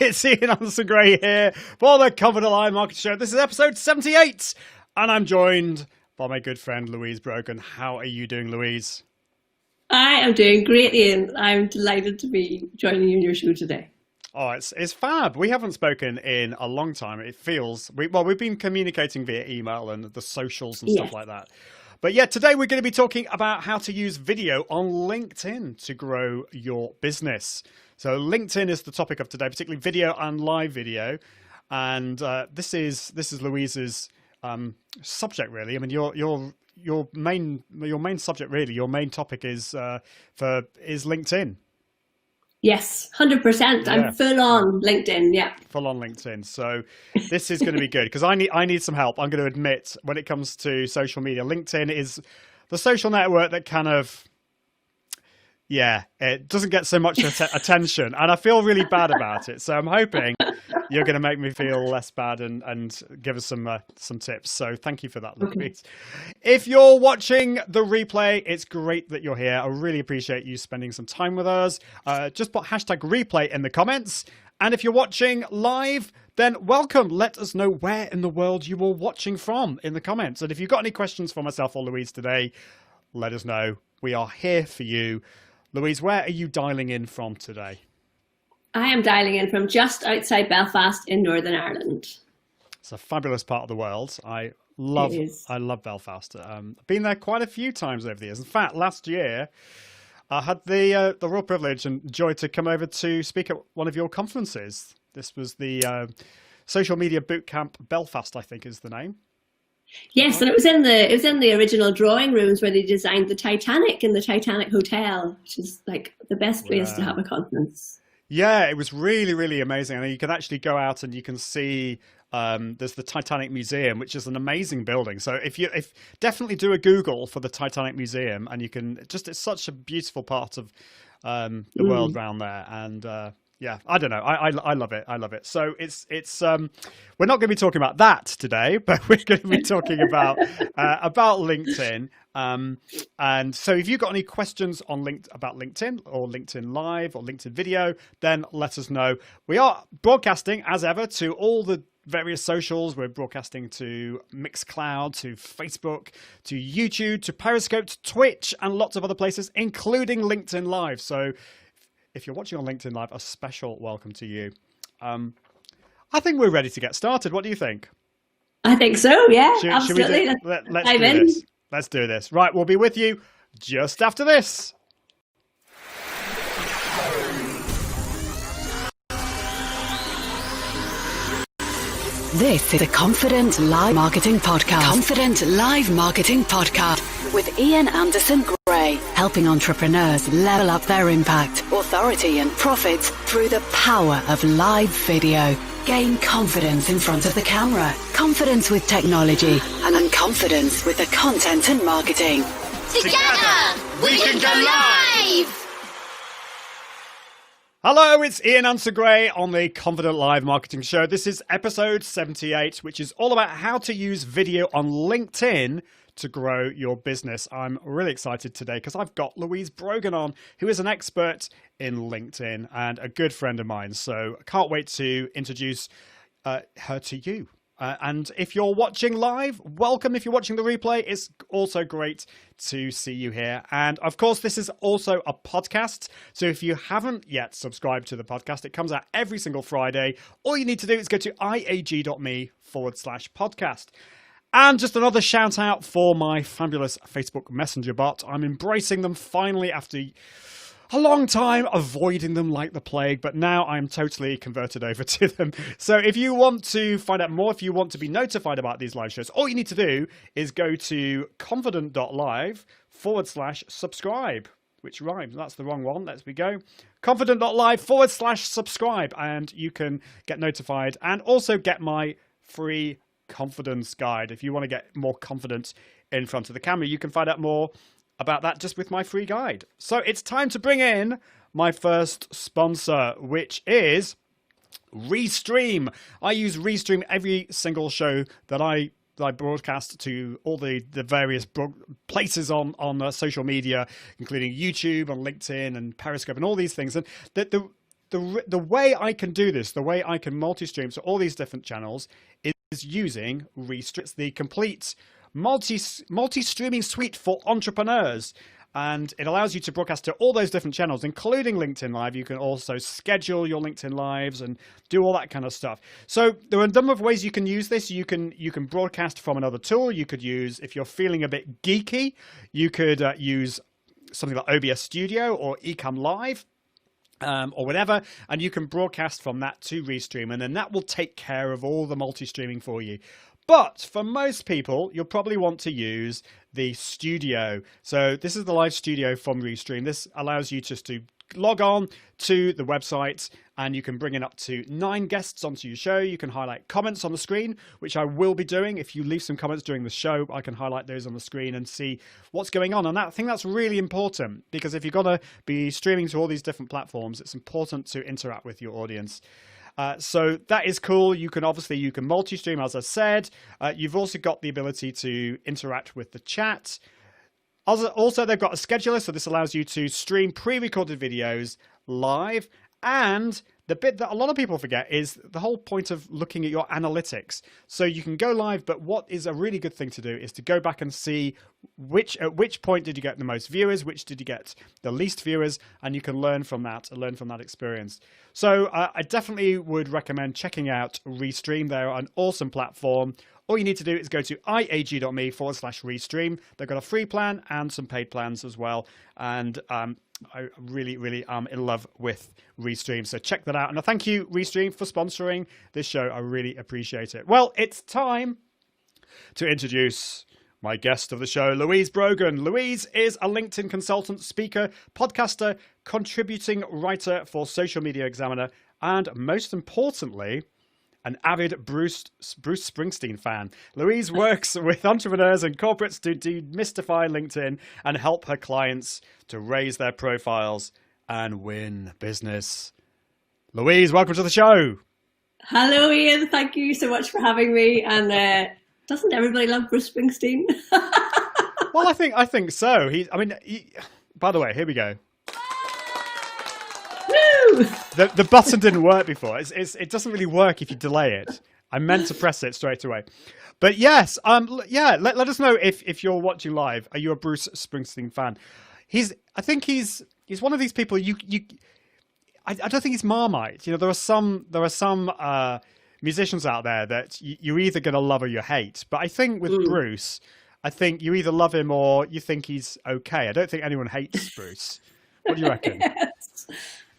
It's Ian Anderson Gray here for the Cover the Line Market Show. This is episode 78, and I'm joined by my good friend Louise Brogan. How are you doing, Louise? I am doing great, Ian. I'm delighted to be joining you in your show today. Oh, it's fab. We haven't spoken in a long time. It feels we've been communicating via email and the socials and stuff like that. But yeah, today we're going to be talking about how to use video on LinkedIn to grow your business. So LinkedIn is the topic of today, particularly video and live video. And this is Louise's subject, really. I mean, your main subject, really, your main topic is LinkedIn. Yes, 100%. Yeah. I'm full on LinkedIn. Yeah, full on LinkedIn. So this is going to be good because I need some help. I'm going to admit, when it comes to social media, LinkedIn is the social network that kind of, it doesn't get so much attention, and I feel really bad about it. So I'm hoping you're going to make me feel less bad and give us some tips. So thank you for that, Louise. If you're watching the replay, it's great that you're here. I really appreciate you spending some time with us. Just put hashtag replay in the comments. And if you're watching live, then welcome. Let us know where in the world you are watching from in the comments. And if you've got any questions for myself or Louise today, let us know. We are here for you. Louise, where are you dialing in from today? I am dialing in from just outside Belfast in Northern Ireland. It's a fabulous part of the world. I love Belfast. I've been there quite a few times over the years. In fact, last year, I had the real privilege and joy to come over to speak at one of your conferences. This was the Social Media Bootcamp Belfast, I think is the name. Yes, and it was in the original drawing rooms where they designed the Titanic in the Titanic Hotel, which is like the best place to have a conference. Yeah, it was really, really amazing. And you can actually go out and you can see there's the Titanic Museum, which is an amazing building. So if definitely do a Google for the Titanic Museum, and you can it's such a beautiful part of the world around there. And yeah, I don't know. I love it. I love it. So it's we're not going to be talking about that today, but we're going to be talking about LinkedIn. And so if you've got any questions on about LinkedIn or LinkedIn Live or LinkedIn Video, then let us know. We are broadcasting as ever to all the various socials. We're broadcasting to Mixcloud, to Facebook, to YouTube, to Periscope, to Twitch, and lots of other places, including LinkedIn Live. So if you're watching on LinkedIn Live, a special welcome to you. I think we're ready to get started. What do you think? I think so, yeah, absolutely. Let's do this. Let's do this. Right, we'll be with you just after this. This is a Confident Live Marketing Podcast. Confident Live Marketing Podcast with Ian Anderson Gray, helping entrepreneurs level up their impact, authority and profits through the power of live video. Gain confidence in front of the camera, confidence with technology, and confidence with the content and marketing. Together, we can go live! Hello, it's Ian Anderson Gray on the Confident Live Marketing Show. This is episode 78, which is all about how to use video on LinkedIn to grow your business. I'm really excited today because I've got Louise Brogan on, who is an expert in LinkedIn and a good friend of mine. So I can't wait to introduce her to you. And if you're watching live, welcome. If you're watching the replay, it's also great to see you here. And of course, this is also a podcast. So if you haven't yet subscribed to the podcast, it comes out every single Friday. All you need to do is go to iag.me/podcast. And just another shout out for my fabulous Facebook Messenger bot. I'm embracing them finally after a long time avoiding them like the plague, but now I'm totally converted over to them. So if you want to find out more, if you want to be notified about these live shows, all you need to do is go to confident.live/subscribe, which rhymes. That's the wrong one. Let's go. Confident.live/subscribe, and you can get notified and also get my free confidence guide. If you want to get more confident in front of the camera, you can find out more about that just with my free guide. So it's time to bring in my first sponsor, which is Restream. I use Restream every single show that I broadcast to all the various places on social media, including YouTube and LinkedIn and Periscope and all these things. And the way I can do this, the way I can multi-stream to all these different channels is using Restream. It's the complete multi-streaming suite for entrepreneurs, and it allows you to broadcast to all those different channels, including LinkedIn Live. You can also schedule your LinkedIn Lives and do all that kind of stuff. So there are a number of ways you can use this. You can broadcast from another tool. You could use, if you're feeling a bit geeky, you could use something like OBS Studio or Ecamm Live. Or whatever, and you can broadcast from that to Restream, and then that will take care of all the multi-streaming for you. But for most people, you'll probably want to use the studio. So this is the live studio from Restream. This allows you just to log on to the website, and you can bring in up to 9 guests onto your show. You can highlight comments on the screen, which I will be doing. If you leave some comments during the show, I can highlight those on the screen and see what's going on. And I think that's really important, because if you're going to be streaming to all these different platforms, it's important to interact with your audience. So that is cool. You can multi-stream, as I said. You've also got the ability to interact with the chat. Also, they've got a scheduler, so this allows you to stream pre-recorded videos live. And the bit that a lot of people forget is the whole point of looking at your analytics. So you can go live, but what is a really good thing to do is to go back and see at which point did you get the most viewers, which did you get the least viewers, and you can learn from that experience. So I definitely would recommend checking out Restream. They're an awesome platform. All you need to do is go to iag.me/Restream. They've got a free plan and some paid plans as well. And I really am in love with Restream. So check that out. And I thank you, Restream, for sponsoring this show. I really appreciate it. Well, it's time to introduce my guest of the show, Louise Brogan. Louise is a LinkedIn consultant, speaker, podcaster, contributing writer for Social Media Examiner, and most importantly, an avid Bruce Springsteen fan. Louise works with entrepreneurs and corporates to demystify LinkedIn and help her clients to raise their profiles and win business. Louise, welcome to the show. Hello, Ian. Thank you so much for having me. And doesn't everybody love Bruce Springsteen? Well, I think so. By the way, here we go. The button didn't work before. It doesn't really work if you delay it. I meant to press it straight away. But yes, let us know if you're watching live. Are you a Bruce Springsteen fan? I think he's one of these people I don't think he's Marmite. You know, there are some musicians out there that you're either going to love or you hate. But I think with Bruce, I think you either love him or you think he's okay. I don't think anyone hates Bruce. What do you reckon? Yes.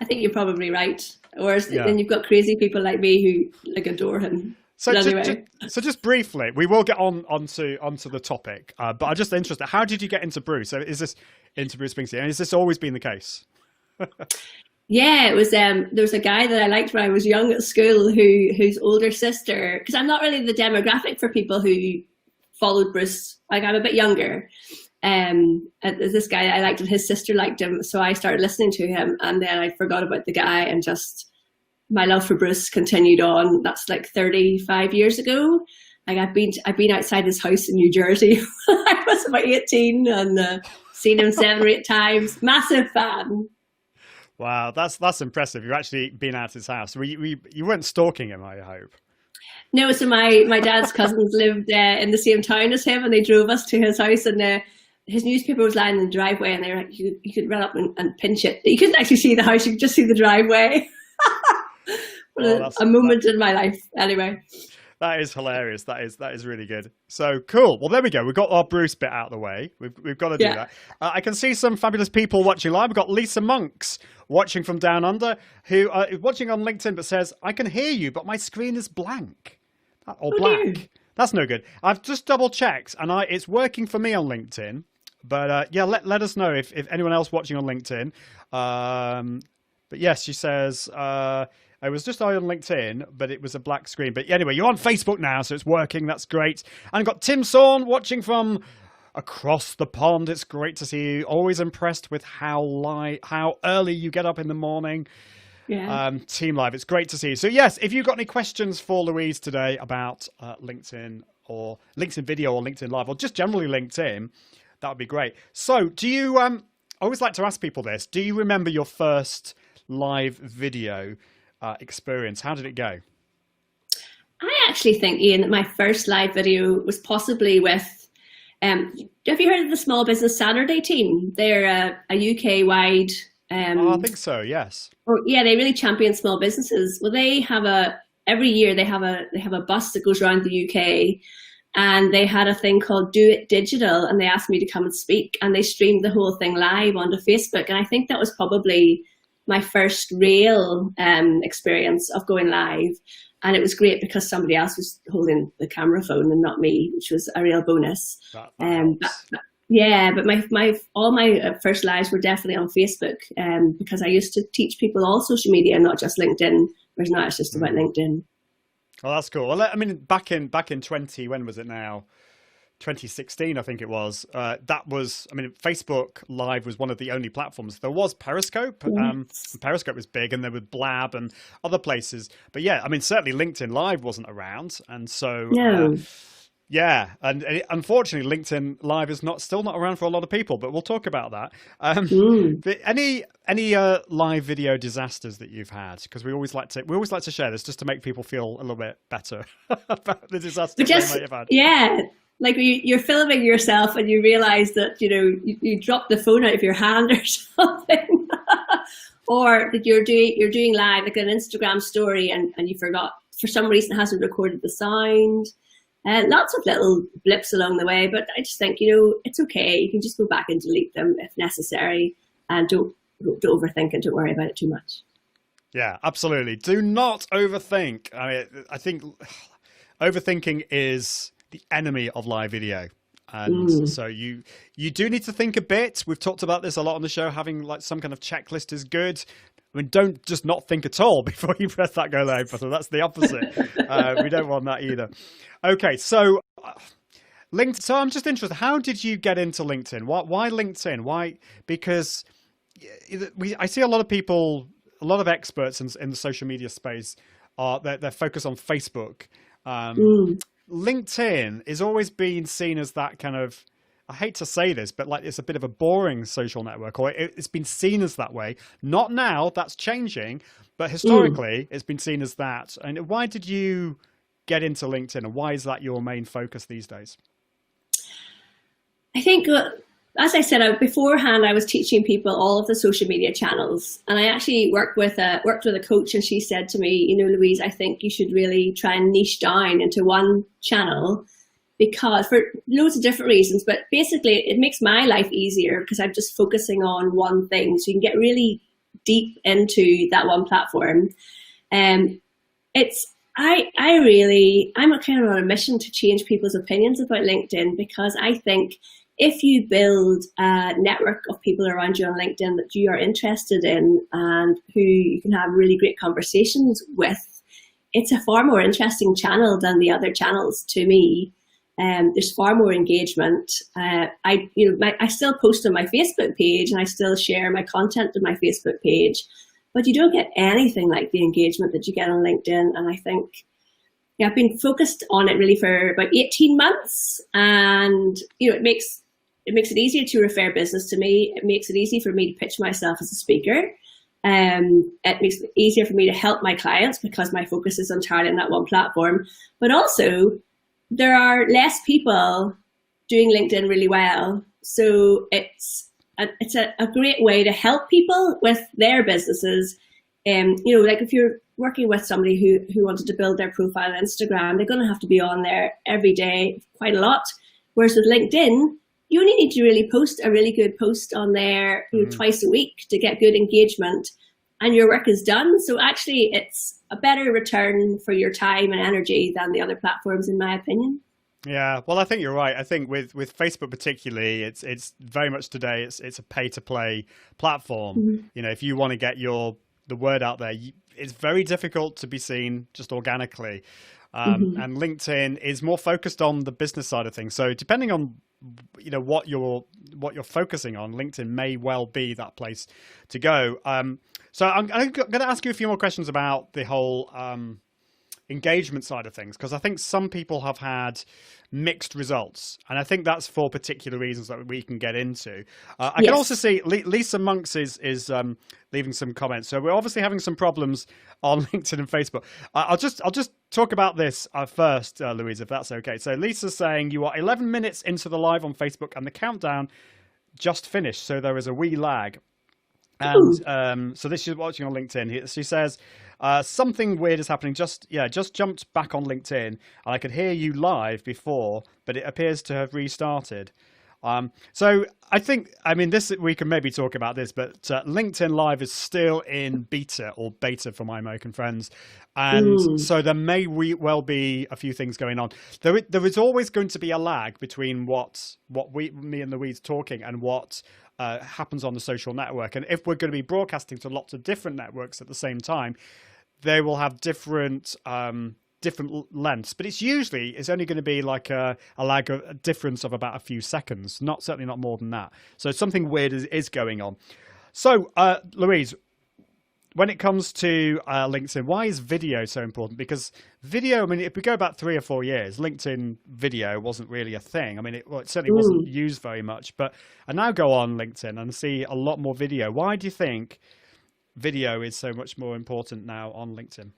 I think you're probably right. Or then you've got crazy people like me who adore him. So But anyway. just briefly, we will get onto the topic, but I'm just interested. How did you get into Bruce? So is this into Bruce Springsteen? And has this always been the case? Yeah, it was. There was a guy that I liked when I was young at school whose older sister, because I'm not really the demographic for people who followed Bruce. Like, I'm a bit younger. This guy I liked, and his sister liked him, so I started listening to him, and then I forgot about the guy, and just my love for Bruce continued on. That's like 35 years ago. Like, I've been outside his house in New Jersey when I was about 18, and seen him 7 or 8 times. Massive fan. Wow, that's impressive. You've actually been out his house. You weren't stalking him, I hope. No, so my dad's cousins lived in the same town as him, and they drove us to his house, and his newspaper was lying in the driveway, and they were like, you could run up and pinch it. You couldn't actually see the house, you could just see the driveway. A moment in my life, anyway. That is hilarious. That is really good. So cool. Well, there we go. We've got our Bruce bit out of the way. We've got to do that. I can see some fabulous people watching live. We've got Lisa Monks watching from down under, who is watching on LinkedIn, but says, I can hear you, but my screen is blank. Or black. Dear. That's no good. I've just double checked, and it's working for me on LinkedIn. But yeah, let us know if anyone else watching on LinkedIn. But yes, she says, I was just on LinkedIn, but it was a black screen. But anyway, you're on Facebook now, so it's working. That's great. And I've got Tim Sorn watching from across the pond. It's great to see you. Always impressed with how early you get up in the morning. Yeah. Team Live. It's great to see you. So yes, if you've got any questions for Louise today about LinkedIn or LinkedIn Video or LinkedIn Live or just generally LinkedIn, that would be great. So do you, I always like to ask people this, do you remember your first live video experience? How did it go? I actually think, Ian, that my first live video was possibly with, have you heard of the Small Business Saturday team? They're a UK-wide... I think so, yes. Yeah, they really champion small businesses. Well, every year they have a bus that goes around the UK, and they had a thing called Do It Digital, and they asked me to come and speak, and they streamed the whole thing live onto Facebook, and I think that was probably my first real experience of going live. And it was great because somebody else was holding the camera phone and not me, which was a real bonus. Yeah, but all my first lives were definitely on Facebook, because I used to teach people all social media, not just LinkedIn. Whereas now it's just about LinkedIn. Oh, that's cool. Well, I mean, back in when was it now? 2016, I think it was. Facebook Live was one of the only platforms. There was Periscope. Periscope was big, and there was Blab and other places. But yeah, I mean, certainly LinkedIn Live wasn't around, and so. No. Yeah, and unfortunately, LinkedIn Live is still not around for a lot of people, but we'll talk about that. But any live video disasters that you've had? Because we always like to share this just to make people feel a little bit better about the disasters they might have had. Yeah, like you're filming yourself and you realize that you dropped the phone out of your hand or something, or that you're doing live like an Instagram story and you forgot for some reason it hasn't recorded the sound. Lots of little blips along the way, but I just think, it's okay. You can just go back and delete them if necessary, and don't overthink and don't worry about it too much. Yeah, absolutely. Do not overthink. I think overthinking is the enemy of live video. And so you do need to think a bit. We've talked about this a lot on the show. Having like some kind of checklist is good. I mean, don't just not think at all before you press that go live button. That's the opposite. We don't want that either. Okay, so LinkedIn. So I'm just interested. How did you get into LinkedIn? Why LinkedIn? Why? Because I see a lot of people, a lot of experts in the social media space they're focused on Facebook. LinkedIn is always being seen as that kind of, I hate to say this, but like it's a bit of a boring social network, or it's been seen as that way. Not now, that's changing, but historically it's been seen as that. And why did you get into LinkedIn, and why is that your main focus these days? I think, as I said beforehand, I was teaching people all of the social media channels, and I actually worked with a coach, and she said to me, Louise, I think you should really try and niche down into one channel, because for loads of different reasons, but basically it makes my life easier because I'm just focusing on one thing. So you can get really deep into that one platform. I'm kind of on a mission to change people's opinions about LinkedIn, because I think if you build a network of people around you on LinkedIn that you are interested in and who you can have really great conversations with, it's a far more interesting channel than the other channels to me. There's far more engagement. I still post on my Facebook page and I still share my content on my Facebook page, but you don't get anything like the engagement that you get on LinkedIn. And I think I've been focused on it really for about 18 months, and it makes it easier to refer business to me. It makes it easy for me to pitch myself as a speaker. It makes it easier for me to help my clients because my focus is entirely on that one platform. But also, there are less people doing LinkedIn really well. So it's a great way to help people with their businesses. Like if you're working with somebody who wanted to build their profile on Instagram, they're going to have to be on there every day, quite a lot. Whereas with LinkedIn, you only need to really post a really good post on there twice a week to get good engagement, and your work is done. So actually, it's a better return for your time and energy than the other platforms, in my opinion. Yeah, well, I think you're right. I think with Facebook particularly, it's very much today. It's a pay to play platform. Mm-hmm. If you want to get the word out there, it's very difficult to be seen just organically. And LinkedIn is more focused on the business side of things. So depending on what you're focusing on, LinkedIn may well be that place to go. So I'm going to ask you a few more questions about the whole engagement side of things, because I think some people have had mixed results, and I think that's for particular reasons that we can get into. I can also see Lisa Monks is leaving some comments. So we're obviously having some problems on LinkedIn and Facebook. I'll just talk about this first, Louise, if that's okay. So Lisa's saying you are 11 minutes into the live on Facebook and the countdown just finished, so there is a wee lag. And so this is watching on LinkedIn. She says something weird is happening. Just jumped back on LinkedIn, and I could hear you live before, but it appears to have restarted. So I think, this, we can maybe talk about this, but LinkedIn Live is still in beta for my American friends. And so there may well be a few things going on. There is always going to be a lag between what me and Louise talking and what happens on the social network. And if we're going to be broadcasting to lots of different networks at the same time, they will have different lengths, but it's only going to be like a lag, a difference of about a few seconds, certainly not more than that. So something weird is going on. So Louise, when it comes to LinkedIn, why is video so important? Because video, if we go back 3 or 4 years, LinkedIn video wasn't really a thing. It certainly wasn't used very much, but I now go on LinkedIn and see a lot more video. Why do you think video is so much more important now on LinkedIn?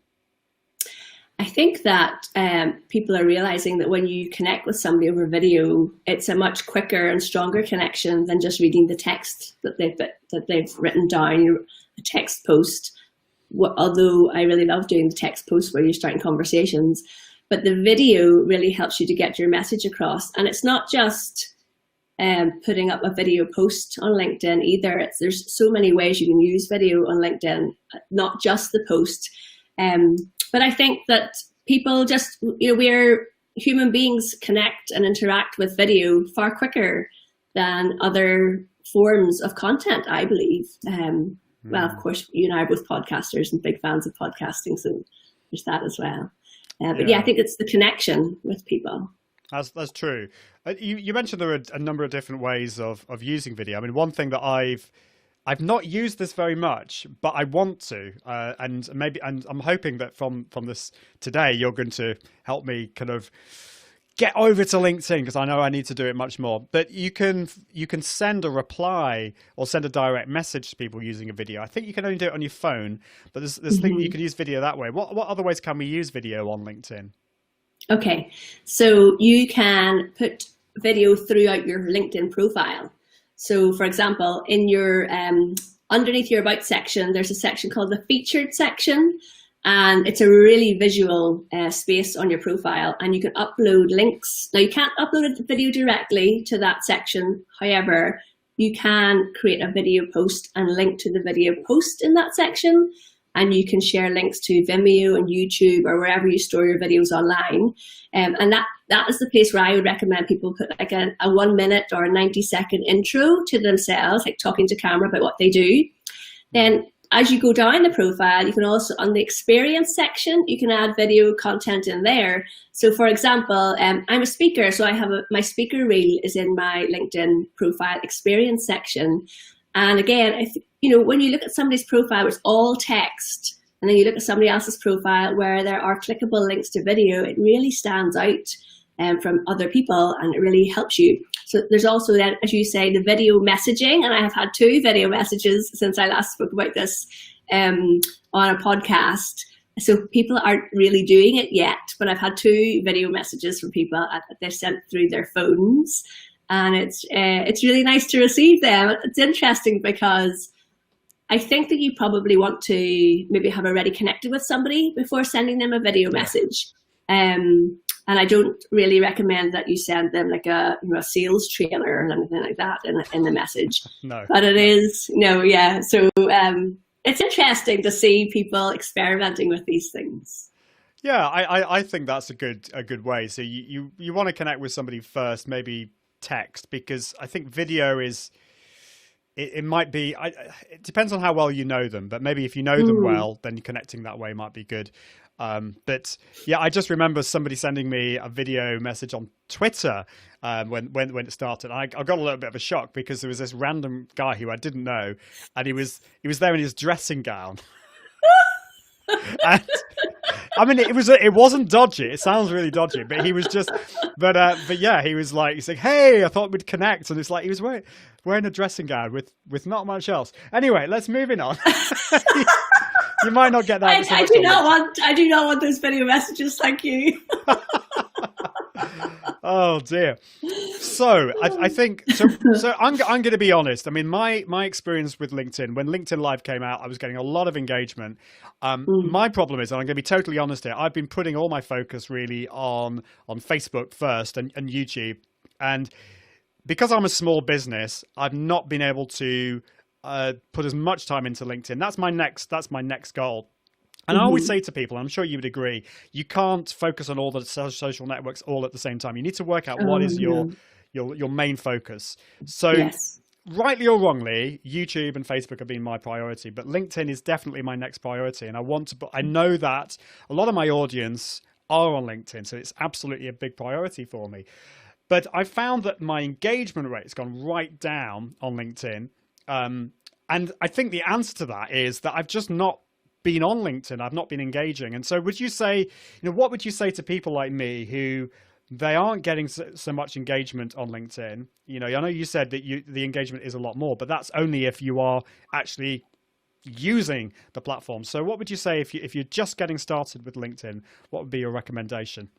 I think that people are realizing that when you connect with somebody over video, it's a much quicker and stronger connection than just reading the text that they've written down, a text post. Although I really love doing the text post where you're starting conversations, but the video really helps you to get your message across. And it's not just putting up a video post on LinkedIn either. There's so many ways you can use video on LinkedIn, not just the post. But I think that people just, we're human beings connect and interact with video far quicker than other forms of content, I believe. Well, of course, you and I are both podcasters and big fans of podcasting, so there's that as well. But I think it's the connection with people. That's true. You mentioned there are a number of different ways of using video. One thing that I've not used this very much, but I want to, and I'm hoping that from this today, you're going to help me kind of get over to LinkedIn, because I know I need to do it much more. But you can send a reply or send a direct message to people using a video. I think you can only do it on your phone, but there's thing you can use video that way. What other ways can we use video on LinkedIn? Okay, so you can put video throughout your LinkedIn profile. So, for example, in your underneath your About section, there's a section called the Featured section, and it's a really visual space on your profile, and you can upload links. Now, you can't upload a video directly to that section. However, you can create a video post and link to the video post in that section, and you can share links to Vimeo and YouTube or wherever you store your videos online. And that is the place where I would recommend people put like a 1 minute or a 90-second intro to themselves, like talking to camera about what they do. Then as you go down the profile, you can also, on the experience section, you can add video content in there. So for example, I'm a speaker, so I have my speaker reel is in my LinkedIn profile experience section. And again, when you look at somebody's profile, it's all text, and then you look at somebody else's profile where there are clickable links to video, it really stands out from other people, and it really helps you. So there's also then, as you say, the video messaging, and I have had 2 video messages since I last spoke about this on a podcast. So people aren't really doing it yet, but I've had 2 video messages from people that they've sent through their phones, and it's really nice to receive them. It's interesting because I think that you probably want to maybe have already connected with somebody before sending them a video message. And I don't really recommend that you send them like a sales trainer or anything like that in the message. No. But it is, So it's interesting to see people experimenting with these things. Yeah, I think that's a good way. So you want to connect with somebody first, maybe text, because I think video is, it might be, it depends on how well you know them, but maybe if you know them well, then connecting that way might be good. But yeah, I just remember somebody sending me a video message on Twitter when it started. I got a little bit of a shock because there was this random guy who I didn't know, and he was there in his dressing gown. And I mean, it wasn't dodgy. It sounds really dodgy, but he was just, but yeah, he's like, hey, I thought we'd connect, and it's like he was wearing a dressing gown with not much else. Anyway, let's move on. You might not get that. I do not want those video messages. Thank you. Oh dear. So I think so. I'm going to be honest. I mean, my experience with LinkedIn, when LinkedIn Live came out, I was getting a lot of engagement. My problem is, and I'm going to be totally honest here, I've been putting all my focus really on Facebook first and YouTube, and because I'm a small business, I've not been able to put as much time into LinkedIn. That's my next goal. And I always say to people, I'm sure you would agree, you can't focus on all the social networks all at the same time. You need to work out what is your main focus. So rightly or wrongly, YouTube and Facebook have been my priority, but LinkedIn is definitely my next priority. And I know that a lot of my audience are on LinkedIn, so it's absolutely a big priority for me. But I found that my engagement rate has gone right down on LinkedIn. And I think the answer to that is that I've just not been on LinkedIn. I've not been engaging. And so would you say, what would you say to people like me who they aren't getting so much engagement on LinkedIn? I know you said that the engagement is a lot more, but that's only if you are actually using the platform. So what would you say if you're just getting started with LinkedIn? What would be your recommendation?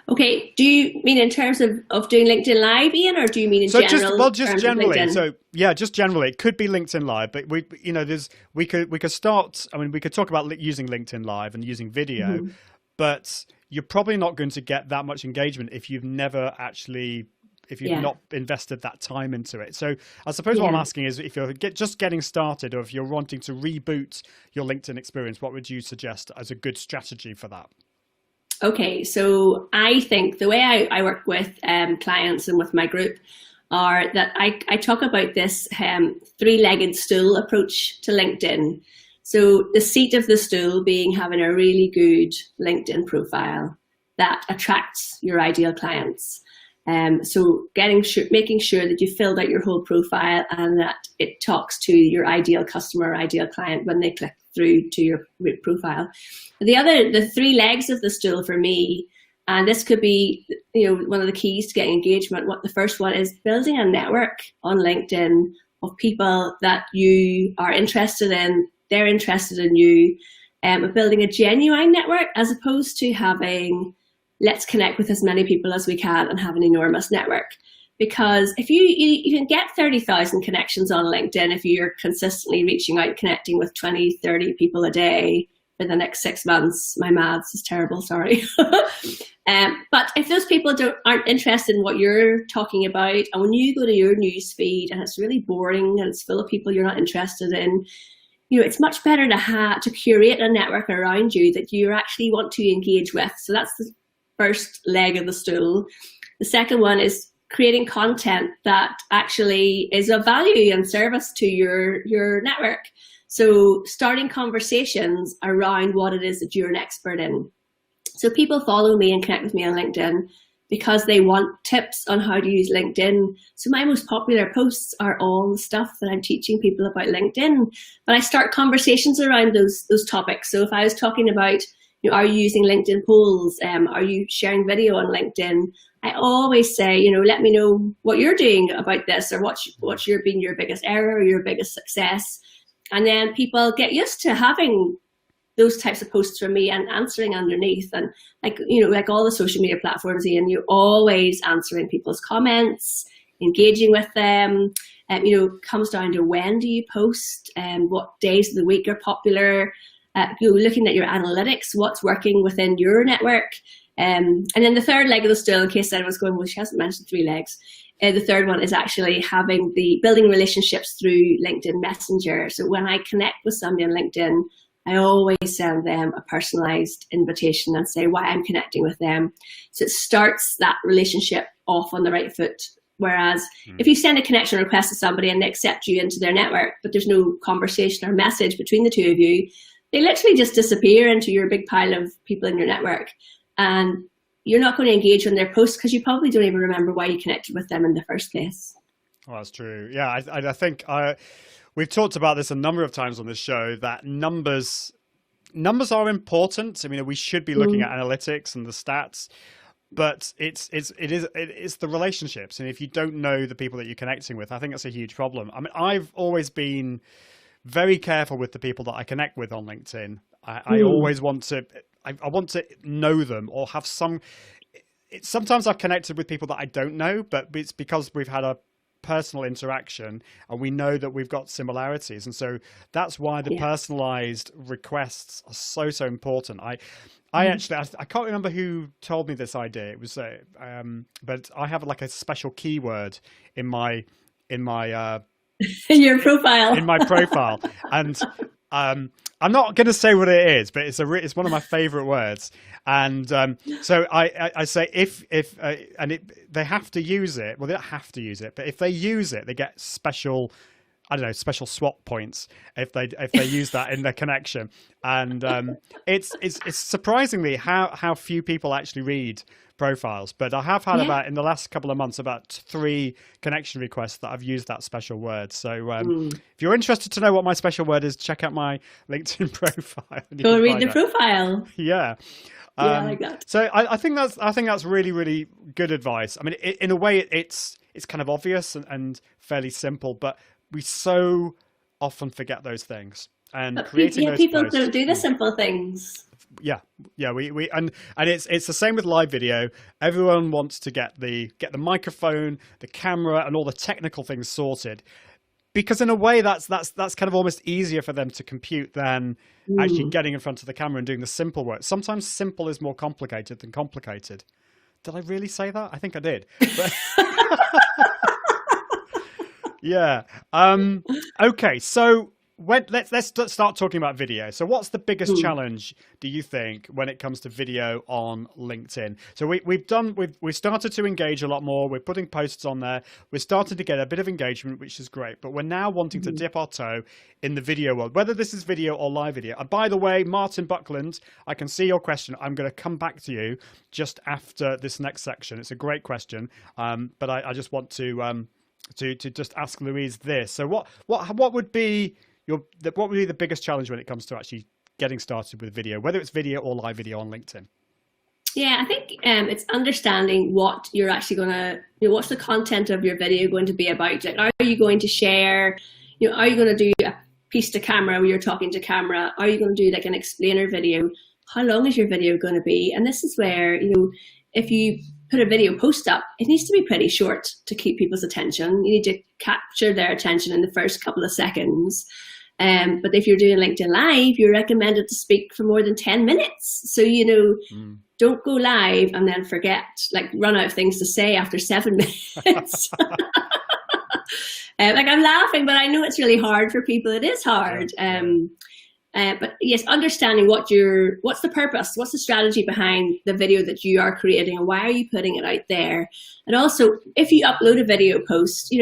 Okay, do you mean in terms of doing LinkedIn Live, Ian, or do you mean in general? Just generally. So yeah, just generally, it could be LinkedIn Live, but we could start. I mean, we could talk about using LinkedIn Live and using video, but you're probably not going to get that much engagement if you've not invested that time into it. So I suppose what I'm asking is, if you're just getting started, or if you're wanting to reboot your LinkedIn experience, what would you suggest as a good strategy for that? Okay, so I think the way I work with clients and with my group are that I talk about this 3-legged stool approach to LinkedIn. So the seat of the stool being having a really good LinkedIn profile that attracts your ideal clients. So making sure that you filled out your whole profile and that it talks to your ideal customer, ideal client when they click through to your profile. The 3 legs of the stool for me, and this could be one of the keys to getting engagement. The first one is building a network on LinkedIn of people that you are interested in, they're interested in you, building a genuine network as opposed to having let's connect with as many people as we can and have an enormous network. Because if you can get 30,000 connections on LinkedIn, if you're consistently reaching out, connecting with 20, 30 people a day for the next 6 months, my maths is terrible, sorry. But if those people aren't interested in what you're talking about, and when you go to your news feed and it's really boring and it's full of people you're not interested in, it's much better to curate a network around you that you actually want to engage with. So that's the first leg of the stool. The second one is creating content that actually is of value and service to your network. So starting conversations around what it is that you're an expert in. So people follow me and connect with me on LinkedIn because they want tips on how to use LinkedIn. So my most popular posts are all the stuff that I'm teaching people about LinkedIn. But I start conversations around those topics. So if I was talking about, are you using LinkedIn polls? Are you sharing video on LinkedIn? I always say, let me know what you're doing about this, or what's been your biggest error or your biggest success. And then people get used to having those types of posts from me and answering underneath. And like all the social media platforms, Ian, you're always answering people's comments, engaging with them. Comes down to when do you post, what days of the week are popular, looking at your analytics, what's working within your network. And then the third leg of the stool, in case anyone's going, well, she hasn't mentioned 3 legs. The third one is actually building relationships through LinkedIn Messenger. So when I connect with somebody on LinkedIn, I always send them a personalized invitation and say why I'm connecting with them. So it starts that relationship off on the right foot. Whereas if you send a connection request to somebody and they accept you into their network, but there's no conversation or message between the two of you, they literally just disappear into your big pile of people in your network. And you're not going to engage on their posts because you probably don't even remember why you connected with them in the first place. Well, that's true. Yeah, I think we've talked about this a number of times on this show, that numbers are important. I mean, we should be looking at analytics and the stats, but it is the relationships. And if you don't know the people that you're connecting with, I think that's a huge problem. I mean, I've always been very careful with the people that I connect with on LinkedIn. I always want to, I want to know them or have some. Sometimes I've connected with people that I don't know, but it's because we've had a personal interaction and we know that we've got similarities, and so that's why the personalized requests are so important. I actually I can't remember who told me this idea. It was but I have like a special keyword in my your profile, in my profile, and I'm not going to say what it is, but it's one of my favorite words. And so I say they have to use it. Well, they don't have to use it, but if they use it, they get special, special swap points if they use that in their connection. And it's surprisingly how few people actually read profiles, but I have had in the last couple of months about 3 connection requests that I've used that special word. So if you're interested to know what my special word is, check out my LinkedIn profile. Go read the profile. Yeah. I like that. So I think that's really, really good advice. I mean, in a way, it's kind of obvious and fairly simple, but we so often forget those things. And but creating those people posts, don't do the simple things. Yeah, we and it's the same with live video. Everyone wants to get the microphone, the camera, and all the technical things sorted, because in a way that's kind of almost easier for them to compute than actually getting in front of the camera and doing the simple work. Sometimes simple is more complicated than complicated. Did I really say that? I think I did. But yeah. Okay, so let's start talking about video. So what's the biggest challenge, do you think, when it comes to video on LinkedIn? So we've started to engage a lot more. We're putting posts on there. We're starting to get a bit of engagement, which is great. But we're now wanting to dip our toe in the video world, whether this is video or live video. And by the way, Martin Buckland, I can see your question. I'm going to come back to you just after this next section. It's a great question, but I just want to just ask Louise this. So what would be what would be the biggest challenge when it comes to actually getting started with video, whether it's video or live video on LinkedIn? Yeah, I think it's understanding what you're actually going to, what's the content of your video going to be about? Like, are you going to share, are you going to do a piece to camera where you're talking to camera? Are you going to do like an explainer video? How long is your video going to be? And this is where, if you put a video post up, it needs to be pretty short to keep people's attention. You need to capture their attention in the first couple of seconds. But if you're doing LinkedIn Live, you're recommended to speak for more than 10 minutes. So, don't go live and then forget, like run out of things to say after 7 minutes. Like, I'm laughing, but I know it's really hard for people. It is hard. But yes, understanding what's the purpose, what's the strategy behind the video that you are creating, and why are you putting it out there? And also, if you upload a video post,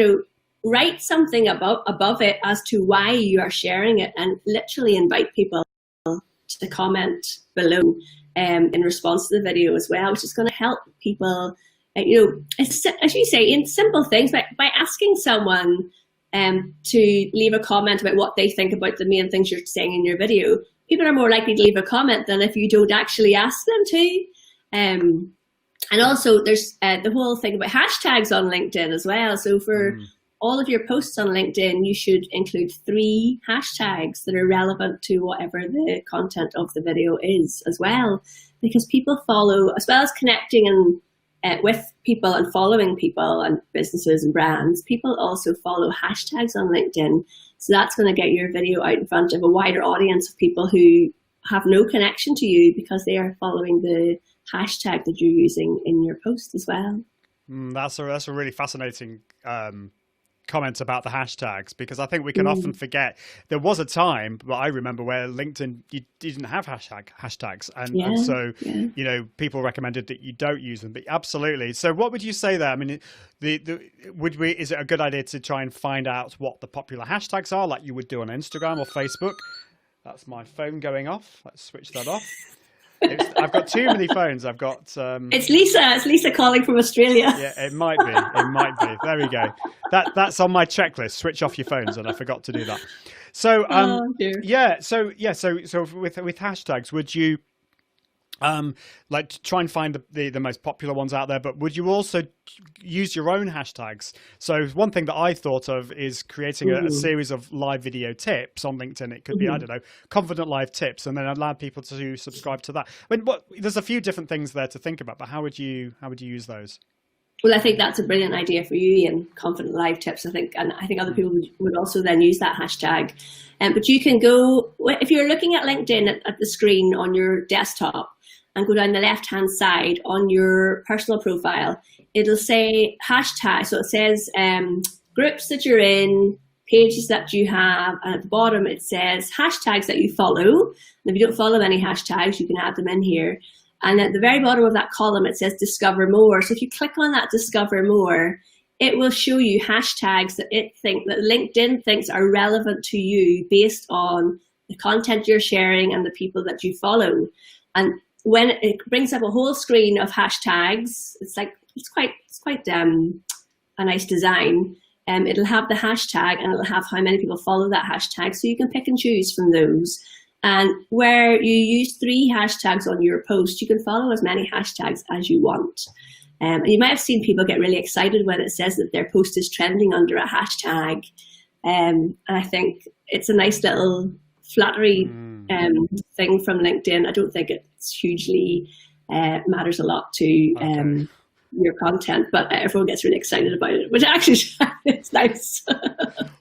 write something above it as to why you are sharing it, and literally invite people to comment below in response to the video as well, which is going to help people. It's, as you say, in simple things, by asking someone to leave a comment about what they think about the main things you're saying in your video, people are more likely to leave a comment than if you don't actually ask them to. And also, there's the whole thing about hashtags on LinkedIn as well. So for all of your posts on LinkedIn, you should include 3 hashtags that are relevant to whatever the content of the video is as well, because people follow, as well as connecting and with people and following people and businesses and brands, people also follow hashtags on LinkedIn. So that's going to get your video out in front of a wider audience of people who have no connection to you because they are following the hashtag that you're using in your post as well. That's a really fascinating comment about the hashtags, because I think we can often forget. There was a time, but I remember, where LinkedIn, you didn't have hashtags, and so people recommended that you don't use them. But absolutely. So what would you say there? I mean, is it a good idea to try and find out what the popular hashtags are, like you would do on Instagram or Facebook? That's my phone going off. Let's switch that off. I've got too many phones. I've got. It's Lisa. It's Lisa calling from Australia. Yeah, it might be. It might be. There we go. That's on my checklist. Switch off your phones, and I forgot to do that. So, So with hashtags, would you like to try and find the most popular ones out there? But would you also use your own hashtags? So one thing that I thought of is creating a series of live video tips on LinkedIn. It could be, I don't know, confident live tips, and then allow people to subscribe to that. I mean, there's a few different things there to think about, but how would you use those? Well, I think that's a brilliant idea for you, Ian. Confident live tips, and I think other people would also then use that hashtag. But you can go, if you're looking at LinkedIn at the screen on your desktop, and go down the left-hand side on your personal profile, it'll say hashtag. So it says groups that you're in, pages that you have, and at the bottom it says hashtags that you follow. And if you don't follow any hashtags, you can add them in here. And at the very bottom of that column, it says discover more. So if you click on that discover more, it will show you hashtags that LinkedIn thinks are relevant to you based on the content you're sharing and the people that you follow. And when it brings up a whole screen of hashtags, it's quite a nice design. It'll have the hashtag, and it'll have how many people follow that hashtag, so you can pick and choose from those. And where you use 3 hashtags on your post, you can follow as many hashtags as you want. And you might have seen people get really excited when it says that their post is trending under a hashtag. And I think it's a nice little flattery thing from LinkedIn. I don't think it's hugely matters a lot to your content, but everyone gets really excited about it, which actually is nice.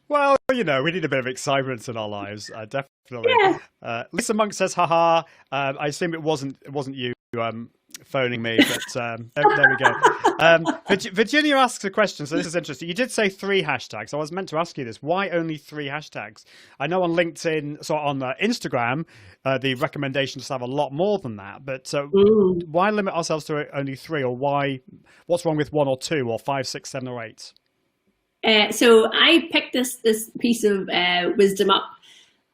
Well, we need a bit of excitement in our lives, definitely. Yeah. Lisa Monk says, haha. I assume it wasn't you phoning me, but there we go. Virginia asks a question, so this is interesting. You did say 3 hashtags. I was meant to ask you this. Why only 3 hashtags? I know on LinkedIn, so on Instagram, the recommendation is to have a lot more than that. But why limit ourselves to only 3, or what's wrong with 1 or 2 or 5, 6, 7, or 8? So I picked this piece of wisdom up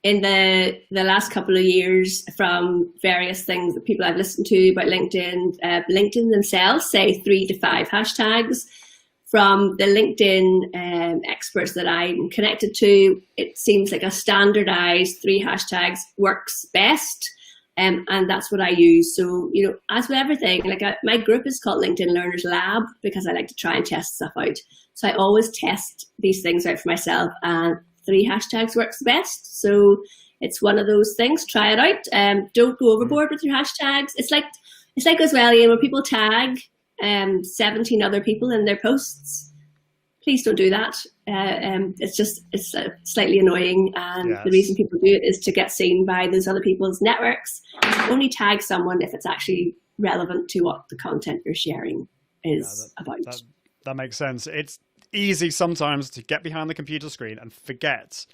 in the last couple of years from various things that people I've listened to about LinkedIn. LinkedIn themselves say 3 to 5 hashtags. From the LinkedIn experts that I'm connected to, it seems like a standardized 3 hashtags works best. And that's what I use. So, as with everything, my group is called LinkedIn Learners Lab, because I like to try and test stuff out. So I always test these things out for myself, and 3 hashtags works best. So it's one of those things. Try it out. Don't go overboard with your hashtags. It's like as well, Ian, when people tag 17 other people in their posts. Please don't do that. It's slightly annoying, and the reason people do it is to get seen by those other people's networks. Only tag someone if it's actually relevant to what the content you're sharing is about. That makes sense. easy sometimes to get behind the computer screen and forget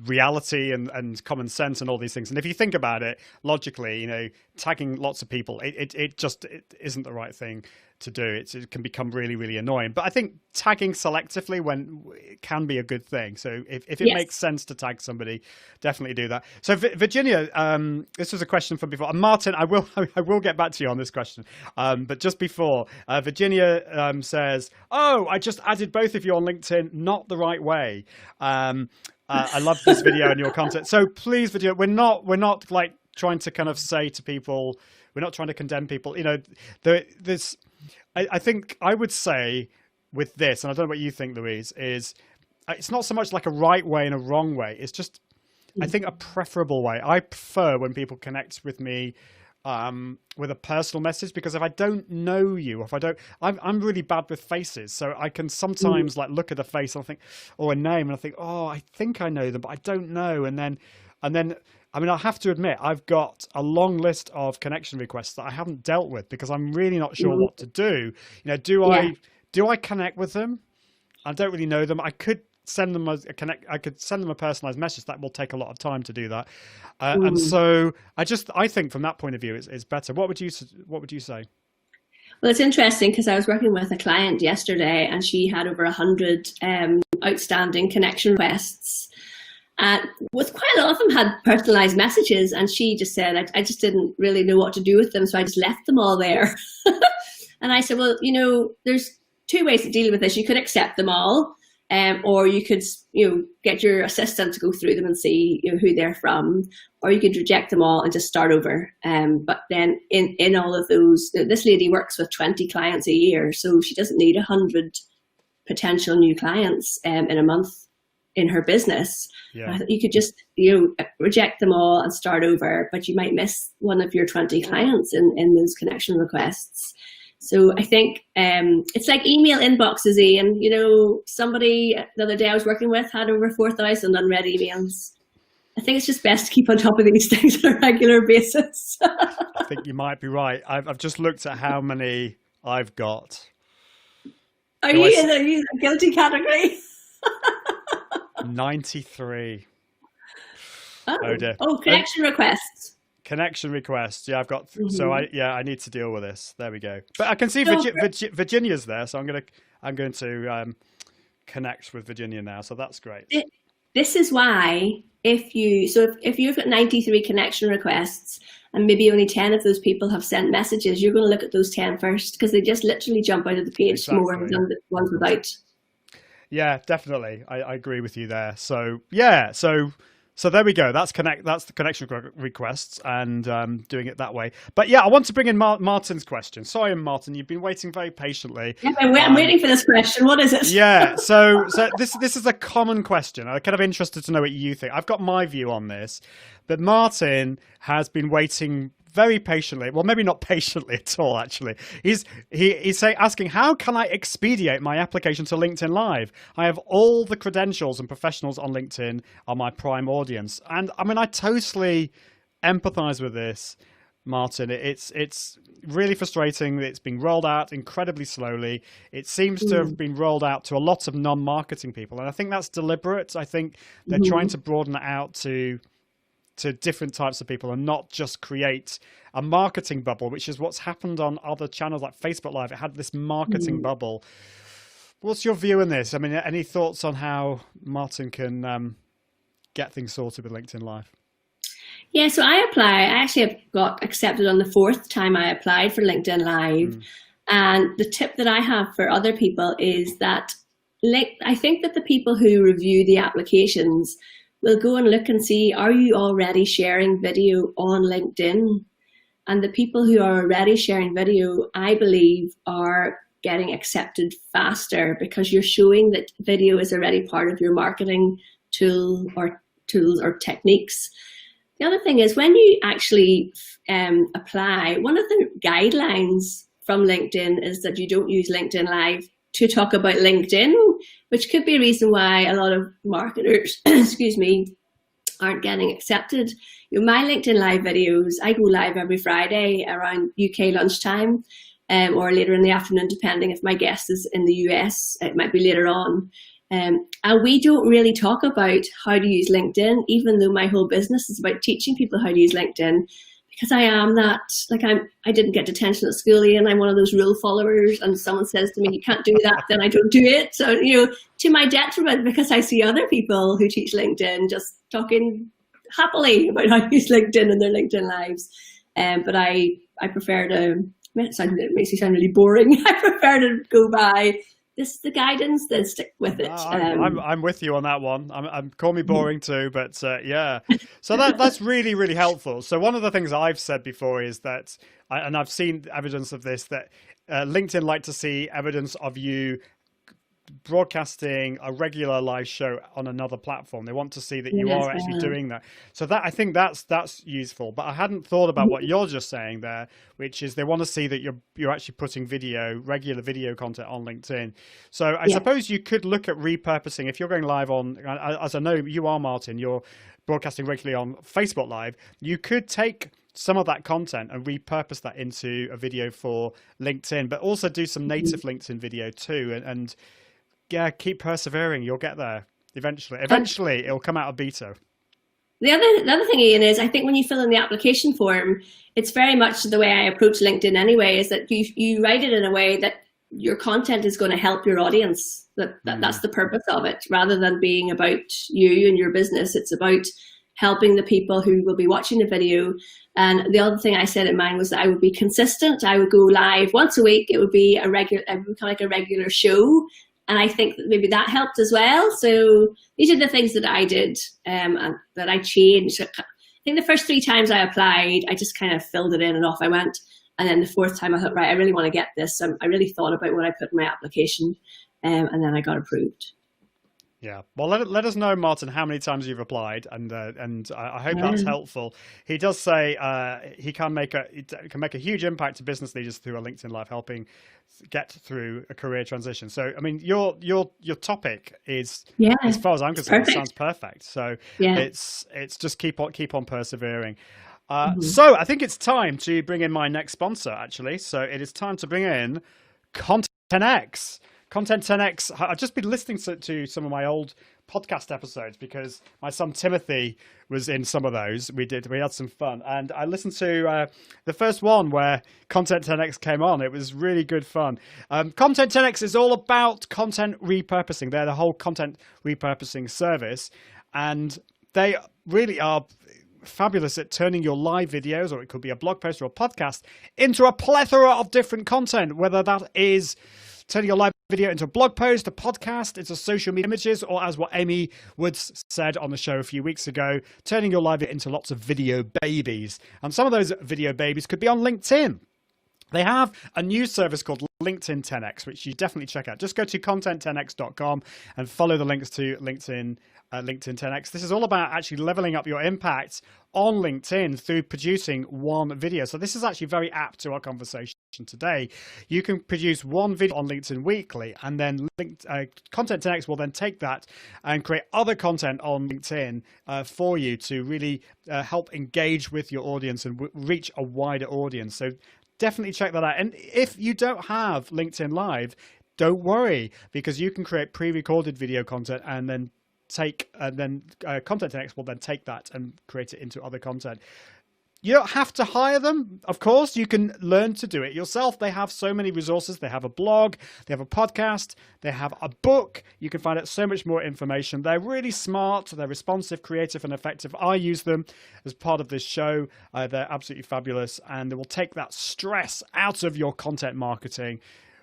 reality and common sense and all these things. And if you think about it logically, you know, tagging lots of people, it just isn't the right thing to do. It can become really, really annoying. But I think tagging selectively when it can be a good thing. So if it makes sense to tag somebody, definitely do that. So Virginia, this was a question from before. And Martin, I will get back to you on this question. But just before, Virginia says, "Oh, I just added both of you on LinkedIn, not the right way." I love this video and your content. So please, Virginia, we're not like trying to kind of say to people, we're not trying to condemn people. You know, I think I would say with this, and I don't know what you think, Louise, is it's not so much like a right way and a wrong way. It's just, I think, a preferable way. I prefer when people connect with me with a personal message, because if I don't know you, I'm really bad with faces, so I can sometimes like look at a face and I think, or a name, and I think, oh, I think I know them, but I don't know. And then, I mean, I have to admit, I've got a long list of connection requests that I haven't dealt with because I'm really not sure what to do. You know, do I connect with them? I don't really know them. I could send them I could send them a personalized message. That will take a lot of time to do that. And so I think from that point of view, it's better. What would you say? Well, it's interesting because I was working with a client yesterday and she had over 100 outstanding connection requests. And with quite a lot of them had personalized messages, and she just said, I just didn't really know what to do with them, so I just left them all there. And I said, well, you know, there's two ways to deal with this. You could accept them all, or you could, you know, get your assistant to go through them and see, you know, who they're from, or you could reject them all and just start over. But then in all of those, this lady works with 20 clients a year, so she doesn't need 100 potential new clients in a month in her business. Yeah. You could just, you know, reject them all and start over, but you might miss one of your 20 clients in those connection requests. So I think it's like email inboxes, Ian. You know, somebody the other day I was working with had over 4,000 unread emails. I think it's just best to keep on top of these things on a regular basis. I think you might be right. I've just looked at how many I've got. Are you in the guilty category? 93. Oh dear. Oh, connection requests. Connection requests. Yeah, I've got. So I need to deal with this. There we go. But I can see Virginia's there, so I'm going to connect with Virginia now. So that's great. This is why if you've got 93 connection requests and maybe only 10 of those people have sent messages, you're going to look at those 10 first, because they just literally jump out of the page more than the ones without. Yeah, definitely. I agree with you there. So yeah, so there we go. That's the connection requests, and doing it that way. But yeah, I want to bring in Martin's question. Sorry, Martin, you've been waiting very patiently. Yeah, I'm waiting for this question. What is it? Yeah, so this is a common question. I'm kind of interested to know what you think. I've got my view on this, but Martin has been waiting very patiently. Well, maybe not patiently at all, actually. He's asking, how can I expedite my application to LinkedIn Live? I have all the credentials and professionals on LinkedIn are my prime audience. And I mean, I totally empathize with this, Martin. It's really frustrating that it's being rolled out incredibly slowly. It seems to have been rolled out to a lot of non-marketing people. And I think that's deliberate. I think they're trying to broaden it out to different types of people and not just create a marketing bubble, which is what's happened on other channels like Facebook Live. It had this marketing bubble. What's your view on this? I mean, any thoughts on how Martin can get things sorted with LinkedIn Live? Yeah, so I actually got accepted on the 4th time I applied for LinkedIn Live. And the tip that I have for other people is that I think that the people who review the applications will go and look and see, are you already sharing video on LinkedIn? And the people who are already sharing video, I believe, are getting accepted faster because you're showing that video is already part of your marketing tools or techniques. The other thing is when you actually apply, one of the guidelines from LinkedIn is that you don't use LinkedIn Live to talk about LinkedIn, which could be a reason why a lot of marketers, aren't getting accepted. You know, my LinkedIn Live videos, I go live every Friday around UK lunchtime. or later in the afternoon, depending if my guest is in the US, it might be later on. And we don't really talk about how to use LinkedIn, even though my whole business is about teaching people how to use LinkedIn, because I am that, like I didn't get detention at school, and I'm one of those rule followers, and someone says to me, you can't do that, then I don't do it. So, to my detriment, because I see other people who teach LinkedIn just talking happily about how to use LinkedIn in their LinkedIn lives. But I prefer to, it makes me sound really boring. I prefer to go by, this is the guidance, then stick with it. I'm with you on that one. I'm call me boring too, but yeah. So that's really, really helpful. So one of the things I've said before is that, and I've seen evidence of this, that LinkedIn like to see evidence of you broadcasting a regular live show on another platform. They want to see that you are actually doing that. So that, I think that's useful. But I hadn't thought about what you're just saying there, which is they want to see that you're actually putting regular video content on LinkedIn. So I suppose you could look at repurposing if you're going live on, as I know you are, Martin, you're broadcasting regularly on Facebook Live. You could take some of that content and repurpose that into a video for LinkedIn, but also do some native LinkedIn video too, and yeah, keep persevering. You'll get there eventually. Eventually, it'll come out of beta. The other thing, Ian, is I think when you fill in the application form, it's very much the way I approach LinkedIn anyway, is that you write it in a way that your content is going to help your audience. That's the purpose of it, rather than being about you and your business. It's about helping the people who will be watching the video. And the other thing I said in mine was that I would be consistent. I would go live once a week. It would be it would become like a regular show. And I think that maybe that helped as well. So these are the things that I did and that I changed. I think the first 3 times I applied, I just kind of filled it in and off I went. And then the 4th time I thought, right, I really want to get this. I really thought about what I put in my application, and then I got approved. Yeah. Well, let us know, Martin, how many times you've applied, and I hope that's helpful. He does say he can make a huge impact to business leaders through a LinkedIn Live, helping get through a career transition. So, I mean, your topic is, as far as I'm concerned, it sounds perfect. So it's just keep on persevering. So I think it's time to bring in my next sponsor, actually. So it is time to bring in Content 10X. Content 10X, I've just been listening to some of my old podcast episodes because my son Timothy was in some of those. We had some fun. And I listened to the first one where Content 10X came on. It was really good fun. Content 10X is all about content repurposing. They're the whole content repurposing service. And they really are fabulous at turning your live videos, or it could be a blog post or a podcast, into a plethora of different content, whether that is turning your live video into a blog post, a podcast, into social media images, or as what Amy Woods said on the show a few weeks ago, turning your live into lots of video babies. And some of those video babies could be on LinkedIn. They have a new service called LinkedIn 10X, which you definitely check out. Just go to content10x.com and follow the links to LinkedIn 10X. This is all about actually leveling up your impact on LinkedIn through producing one video. So this is actually very apt to our conversation today. You can produce one video on LinkedIn weekly, and then Content 10X will then take that and create other content on LinkedIn for you to really help engage with your audience and reach a wider audience. So definitely check that out. And if you don't have LinkedIn Live, don't worry, because you can create pre-recorded video content and then Content 10X will then take that and create it into other content. You don't have to hire them. Of course, you can learn to do it yourself. They have so many resources. They have a blog, they have a podcast, they have a book. You can find out so much more information. They're really smart. They're responsive, creative, and effective. I use them as part of this show. They're absolutely fabulous, and they will take that stress out of your content marketing,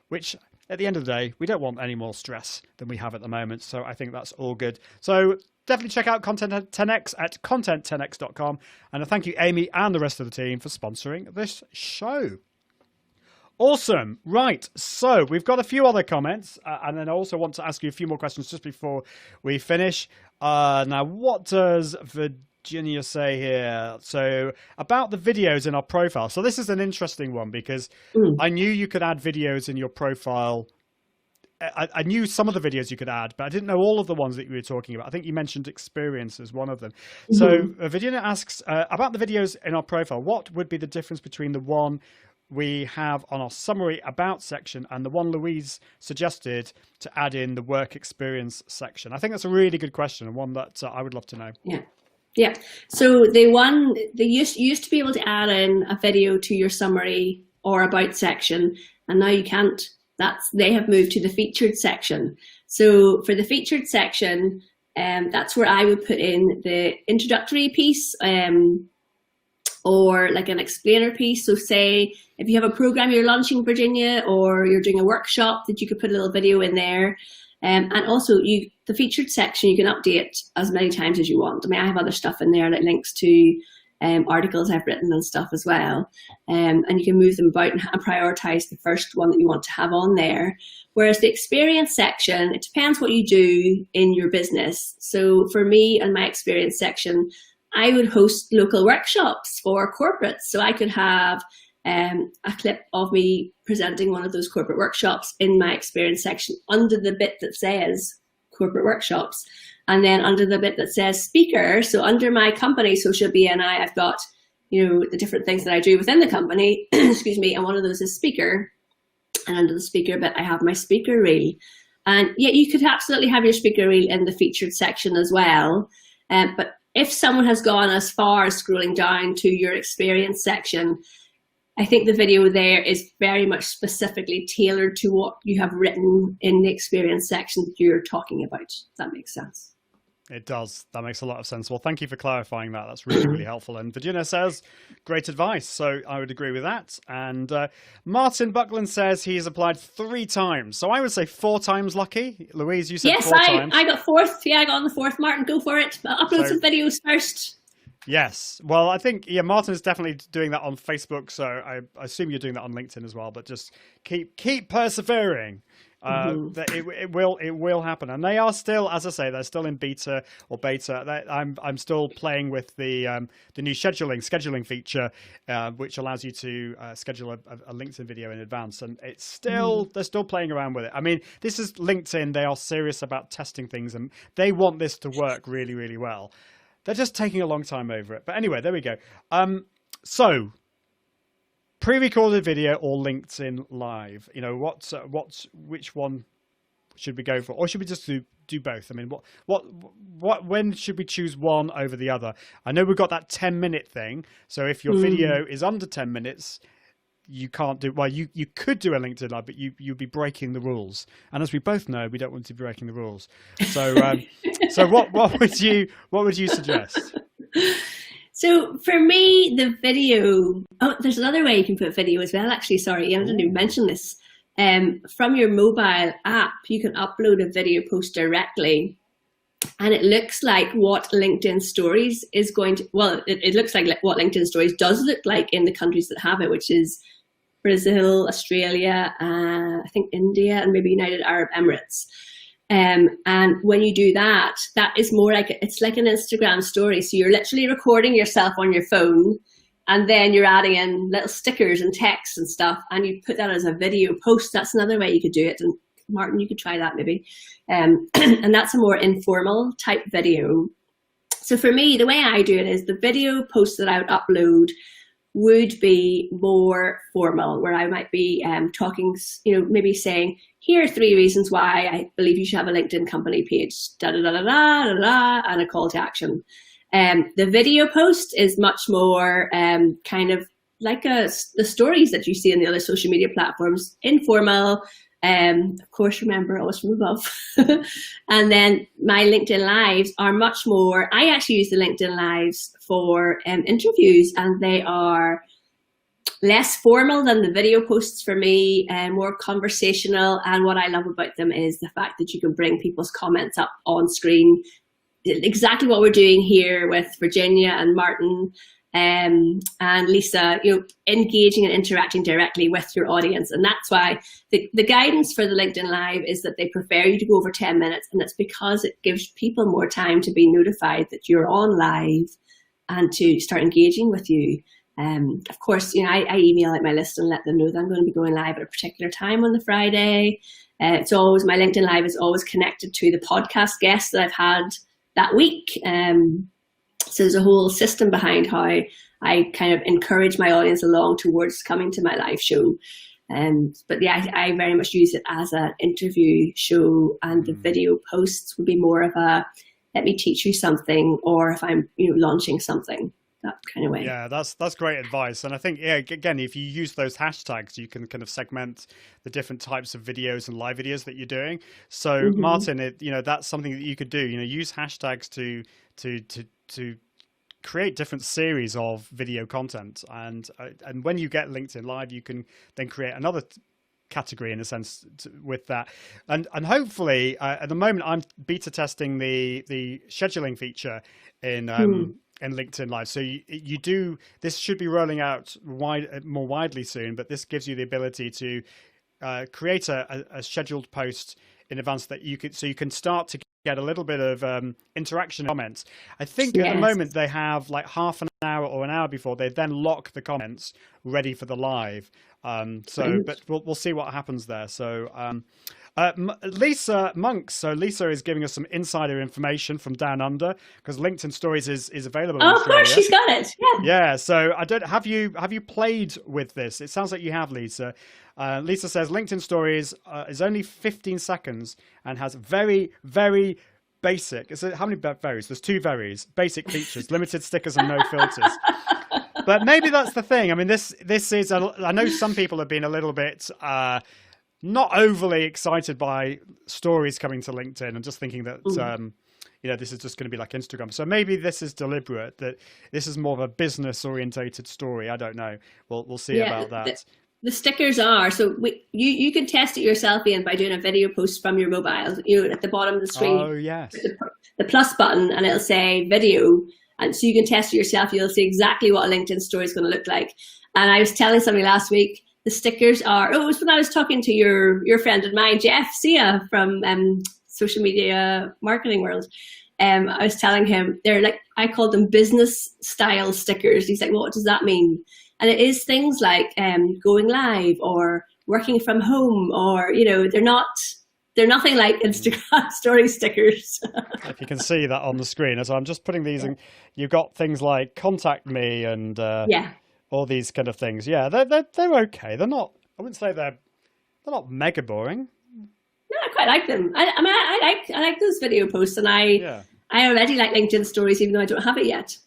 which at the end of the day, we don't want any more stress than we have at the moment. So I think that's all good. So definitely check out Content 10X at content10x.com. And thank you, Amy, and the rest of the team for sponsoring this show. Awesome. Right. So we've got a few other comments. And then I also want to ask you a few more questions just before we finish. Now, what does Virginia say here? So about the videos in our profile. So this is an interesting one because I knew you could add videos in your profile. I knew some of the videos you could add, but I didn't know all of the ones that you were talking about. I think you mentioned experience as one of them. So Virginia asks about the videos in our profile. What would be the difference between the one we have on our summary about section, and the one Louise suggested to add in the work experience section. I think that's a really good question, and one that I would love to know. Yeah. So they used to be able to add in a video to your summary or about section, and now you can't. They have moved to the featured section. So for the featured section, that's where I would put in the introductory piece, or like an explainer piece. So say if you have a program you're launching, Virginia, or you're doing a workshop, that you could put a little video in there. And also the featured section, you can update as many times as you want. I mean, I have other stuff in there that links to articles I've written and stuff as well. And you can move them about and prioritize the first one that you want to have on there. Whereas the experience section, it depends what you do in your business. So for me and my experience section, I would host local workshops for corporates. So I could have a clip of me presenting one of those corporate workshops in my experience section under the bit that says corporate workshops, and then under the bit that says speaker. So under my company, Social BNI, I've got, the different things that I do within the company, excuse me, and one of those is speaker. And under the speaker bit, I have my speaker reel. And yeah, you could absolutely have your speaker reel in the featured section as well. But if someone has gone as far as scrolling down to your experience section, I think the video there is very much specifically tailored to what you have written in the experience section that you're talking about. If that makes sense. It does. That makes a lot of sense. Well, thank you for clarifying that. That's really, really helpful. And Virginia says, great advice. So I would agree with that. And Martin Buckland says he's applied 3 times. So I would say 4 times lucky. Louise, you said 4 times. Yes, I got 4th. Yeah, I got on the 4th. Martin, go for it. I'll upload some videos first. Yes. Well, I think, Martin is definitely doing that on Facebook. So I assume you're doing that on LinkedIn as well. But just keep persevering. That it will happen, and they are still, as I say, they're still in beta. I'm still playing with the new scheduling feature, which allows you to schedule a LinkedIn video in advance, and it's still they're still playing around with it. I mean, this is LinkedIn; they are serious about testing things, and they want this to work really, really well. They're just taking a long time over it, but anyway, there we go. So. Pre-recorded video or LinkedIn Live? Which one should we go for, or should we just do both? I mean, when should we choose one over the other? I know we've got that 10-minute thing. So if your video is under 10 minutes, you can't do. Well, you could do a LinkedIn Live, but you'd be breaking the rules. And as we both know, we don't want to be breaking the rules. So so what would you suggest? So for me, the video, there's another way you can put video as well, actually. Sorry, I didn't even mention this. From your mobile app, you can upload a video post directly. And it looks like what LinkedIn Stories is going to, it looks like what LinkedIn Stories does look like in the countries that have it, which is Brazil, Australia, I think India, and maybe United Arab Emirates. And when you do that, that is more like, it's like an Instagram story. So you're literally recording yourself on your phone, and then you're adding in little stickers and text and stuff, and you put that as a video post. That's another way you could do it. And Martin, you could try that maybe. And that's a more informal type video. So for me, the way I do it is the video post that I would upload would be more formal, where I might be talking, maybe saying, here are 3 reasons why I believe you should have a LinkedIn company page, and a call to action. The video post is much more kind of like the stories that you see in the other social media platforms, informal. Of course, remember, always from above. And then my LinkedIn Lives are much more, I actually use the LinkedIn Lives for interviews, and they are less formal than the video posts for me, and more conversational. And what I love about them is the fact that you can bring people's comments up on screen. Exactly what we're doing here with Virginia and Martin and Lisa, engaging and interacting directly with your audience. And that's why the guidance for the LinkedIn Live is that they prefer you to go over 10 minutes. And it's because it gives people more time to be notified that you're on live and to start engaging with you. Of course, I email out my list and let them know that I'm going to be going live at a particular time on the Friday. It's always, my LinkedIn Live is always connected to the podcast guests that I've had that week. So there's a whole system behind how I kind of encourage my audience along towards coming to my live show. But yeah, I very much use it as an interview show, and the video posts would be more of a, let me teach you something, or if I'm, launching something, that kind of way. Yeah, that's great advice. And I think, yeah, again, if you use those hashtags, you can kind of segment the different types of videos and live videos that you're doing. So Martin, that's something that you could do, use hashtags to create different series of video content, and when you get LinkedIn Live, you can then create another category in a sense with that, and hopefully at the moment I'm beta testing the scheduling feature in LinkedIn Live. So you do, this should be rolling out more widely soon, but this gives you the ability to create a scheduled post in advance that you can start to get a little bit of interaction comments. I think at the moment they have like half an hour or an hour before they then lock the comments ready for the live. But we'll see what happens there. So Lisa Monks. So Lisa is giving us some insider information from down under, because LinkedIn Stories is available. Oh, of course, she's got it. Yeah. So have you played with this? It sounds like you have, Lisa. Lisa says LinkedIn Stories is only 15 seconds and has very, very basic. How many varies? There's 2 varies. Basic features, limited stickers, and no filters. But maybe that's the thing. I mean, this is. I know some people have been a little bit not overly excited by stories coming to LinkedIn and just thinking that this is just going to be like Instagram. So maybe this is deliberate, that this is more of a business orientated story. I don't know. We'll see about that. The stickers are, so you can test it yourself, Ian, by doing a video post from your mobile. At the bottom of the screen. Oh, yes. The plus button, and it'll say video. And so you can test it yourself. You'll see exactly what a LinkedIn story is going to look like. And I was telling somebody last week, the stickers are, it was when I was talking to your friend and mine, Jeff Sia from Social Media Marketing World. I was telling him, they're like, I called them business style stickers. He's like, well, what does that mean? And it is things like going live or working from home, or, they're nothing like Instagram story stickers. If you can see that on the screen. So I'm just putting these in. You've got things like contact me and all these kind of things. Yeah, they're okay. They're not, I wouldn't say they're not mega boring. No, I quite like them. I like those video posts, and I already like LinkedIn Stories, even though I don't have it yet.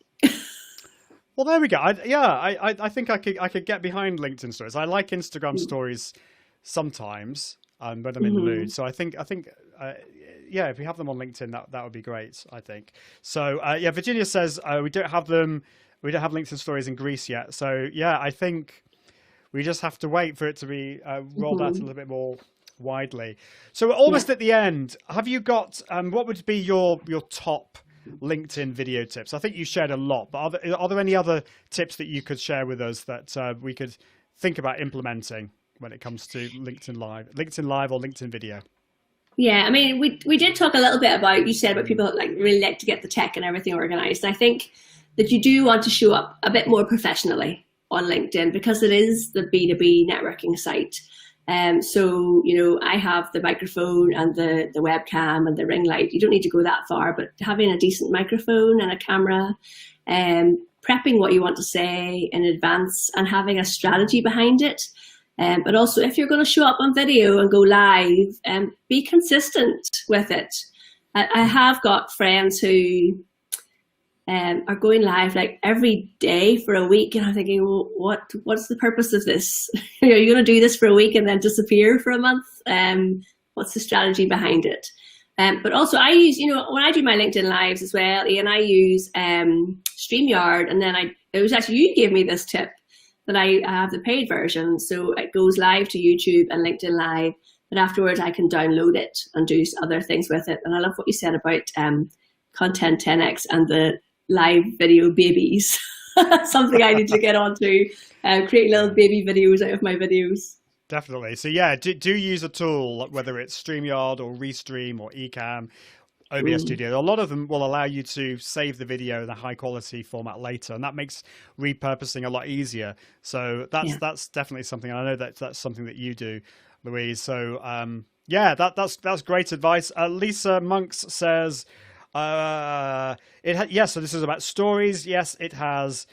Well, there we go. I think I could get behind LinkedIn Stories. I like Instagram Stories sometimes when I'm in the mood. So I think if we have them on LinkedIn, that would be great, I think. So Virginia says we don't have them. We don't have LinkedIn Stories in Greece yet. So I think we just have to wait for it to be rolled out a little bit more widely. So we're almost at the end. Have you got what would be your top LinkedIn video tips? I think you shared a lot, but are there any other tips that you could share with us that we could think about implementing when it comes to LinkedIn Live or LinkedIn Video? Yeah, I mean, we did talk a little bit about, you said about people like really like to get the tech and everything organized. I think that you do want to show up a bit more professionally on LinkedIn, because it is the B2B networking site. So, I have the microphone and the webcam and the ring light. You don't need to go that far, but having a decent microphone and a camera, prepping what you want to say in advance and having a strategy behind it. But also, if you're going to show up on video and go live, be consistent with it. I have got friends who are going live like every day for a week, and I'm thinking, well, what's the purpose of this? You're going to do this for a week and then disappear for a month? What's the strategy behind it? But also, I use, when I do my LinkedIn lives as well, Ian, I use StreamYard, and then it was actually you gave me this tip that I have the paid version, so it goes live to YouTube and LinkedIn Live, but afterwards I can download it and do other things with it. And I love what you said about Content 10x and the live video babies. Something I need to get onto, create little baby videos out of my videos. Definitely. So do use a tool, whether it's StreamYard or Restream or Ecamm, OBS Studio. A lot of them will allow you to save the video in a high quality format later, and that makes repurposing a lot easier. So that's definitely something, and I know that's something that you do, Louise. So that's great advice. Lisa Monks says, so this is about stories. Yes, it has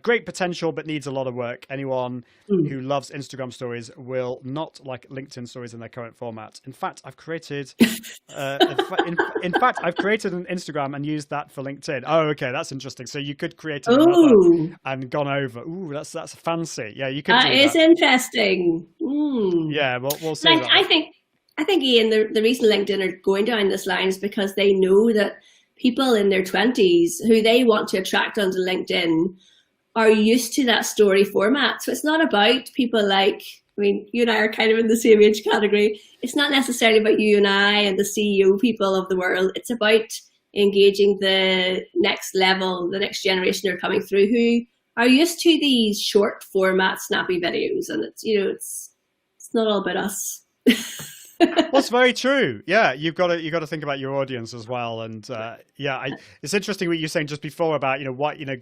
great potential, but needs a lot of work. Anyone who loves Instagram stories will not like LinkedIn stories in their current format. In fact, I've created, in fact, I've created an Instagram and used that for LinkedIn. Oh, okay, that's interesting. So you could create another and gone over. Ooh, that's fancy. Yeah, you could. That is interesting. Yeah, we'll see. I think, Ian, the reason LinkedIn are going down this line is because they know that people in their 20s who they want to attract onto LinkedIn are used to that story format. So it's not about people like, I mean, you and I are kind of in the same age category. It's not necessarily about you and I and the CEO people of the world. It's about engaging the next level, the next generation who are coming through, who are used to these short format, snappy videos. And it's not all about us. Well, it's very true. Yeah, you've got to think about your audience as well. And it's interesting what you're saying just before about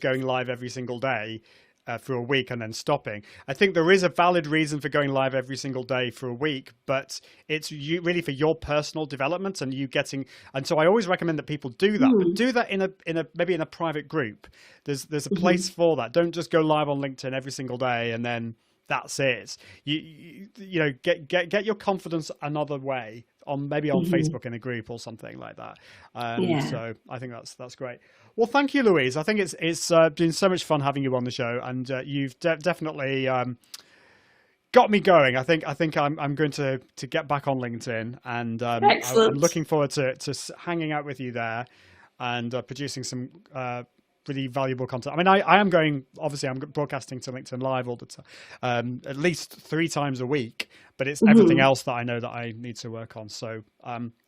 going live every single day for a week and then stopping. I think there is a valid reason for going live every single day for a week, but it's really for your personal development and you getting. And so I always recommend that people do that, but do that maybe in a private group. There's a place for that. Don't just go live on LinkedIn every single day and then that's it. You get your confidence another way on Facebook in a group or something like that. So I think that's great. Well, thank you, Louise. I think it's been so much fun having you on the show, and you've definitely got me going. I think I'm going to get back on LinkedIn, and I'm looking forward to hanging out with you there and producing some really valuable content. I mean, I am going, obviously I'm broadcasting to LinkedIn Live all the time, at least 3 times a week, but it's everything else that I know that I need to work on. So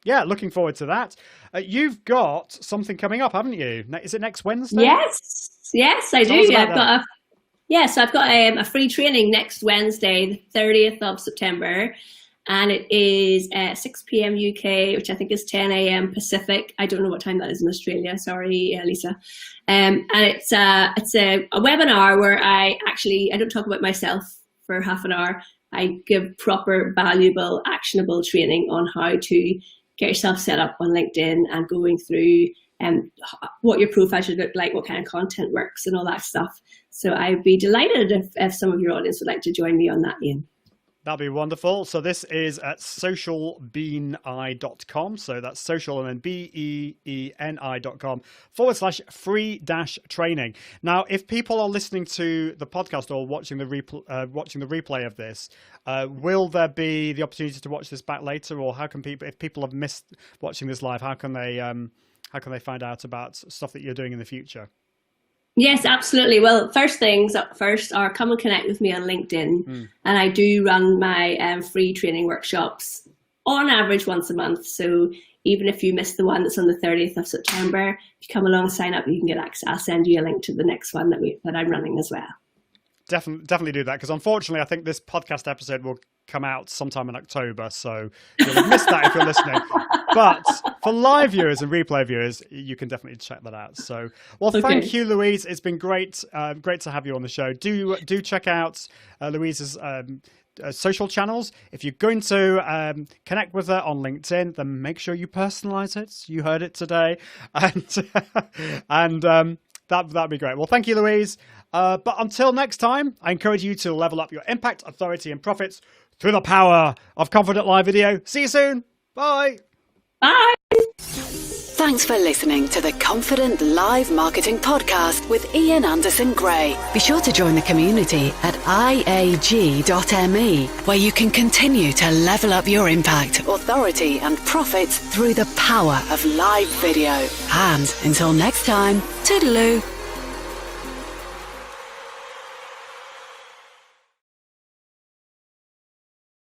looking forward to that. You've got something coming up, haven't you? Is it next Wednesday? Yes, I do. Yeah, I've got a free training next Wednesday, the 30th of September. And it is 6 p.m. UK, which I think is 10 a.m. Pacific. I don't know what time that is in Australia. Sorry, Lisa. And it's a webinar where I don't talk about myself for half an hour. I give proper, valuable, actionable training on how to get yourself set up on LinkedIn and going through what your profile should look like, what kind of content works and all that stuff. So I'd be delighted if some of your audience would like to join me on that, Ian. That'd be wonderful. So this is at socialbeani.com. So that's social and then beeni.com/free-training. Now, if people are listening to the podcast or watching the replay of this, will there be the opportunity to watch this back later, or how can people, if people have missed watching this live, how can they find out about stuff that you're doing in the future? Yes, absolutely. Well, first things up first are come and connect with me on LinkedIn. And I do run my free training workshops on average once a month. So even if you miss the one that's on the 30th of September, if you come along, sign up, you can get access. I'll send you a link to the next one that I'm running as well. Definitely do that, because unfortunately I think this podcast episode will come out sometime in October, so you'll have missed that if you're listening. But for live viewers and replay viewers, you can definitely check that out. So, thank you, Louise. It's been great to have you on the show. Do check out Louise's social channels. If you're going to connect with her on LinkedIn, then make sure you personalize it. You heard it today, and that'd be great. Well, thank you, Louise. But until next time, I encourage you to level up your impact, authority, and profits through the power of Confident Live Video. See you soon. Bye. Bye. Thanks for listening to the Confident Live Marketing Podcast with Ian Anderson Gray. Be sure to join the community at iag.me, where you can continue to level up your impact, authority, and profits through the power of live video. And until next time, toodaloo.